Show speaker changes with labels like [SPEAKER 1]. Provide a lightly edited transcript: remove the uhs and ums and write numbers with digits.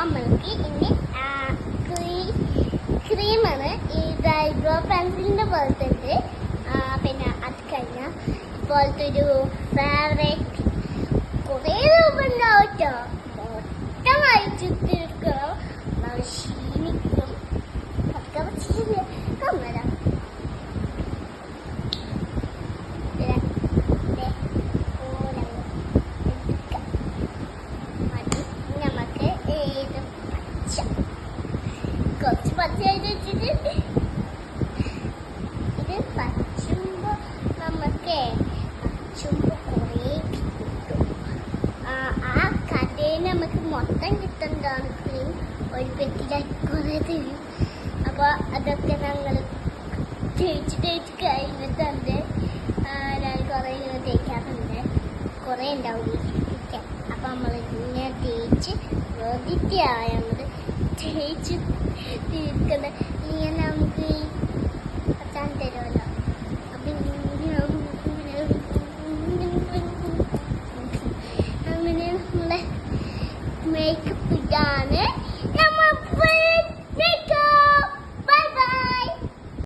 [SPEAKER 1] നമ്മൾക്ക് ഇനി ക്രീമാണ് ഈ ഐബ്രോ പെൻസിലിന്റെ പോലത്തെ ഉണ്ട്. പിന്നെ അത് കഴിഞ്ഞാൽ ഇപ്പോഴത്തെ ഒരു ഫേവറേറ്റ് കുറേ രൂപ ഉണ്ടാവും കേട്ടോ. മൊത്തമായി ചുറ്റിരിക്കണം, ക്ഷീണിക്കും കമ്മല കുറച്ച് പച്ചയായിട്ട് വെച്ചിട്ട് ഇത് പച്ചുമ്പോ നമുക്ക് പച്ചുമ്പോ കുറേ കിട്ടും. ആ കടയിൽ നമുക്ക് മൊത്തം കിട്ടുന്നതാണ് ക്രീം. ഒരു പെട്ടിയിലാക്കി കുറേ തരും. അപ്പോൾ അതൊക്കെ ഞങ്ങൾ തേച്ച് കഴിഞ്ഞിട്ടുണ്ട്. ഞാൻ കുറേ തേക്കാറുണ്ട്, കുറേ ഉണ്ടാവും. അപ്പം നമ്മൾ ഇങ്ങനെ തേച്ച് വെറുതെ നമ്മൾ തേച്ച് തീർക്കുന്നത്. ഇങ്ങനെ നമുക്ക് പറ്റാൻ തരുമല്ലോ. അപ്പം അങ്ങനെ നമ്മളെ മേക്കപ്പ് ഇതാണ്.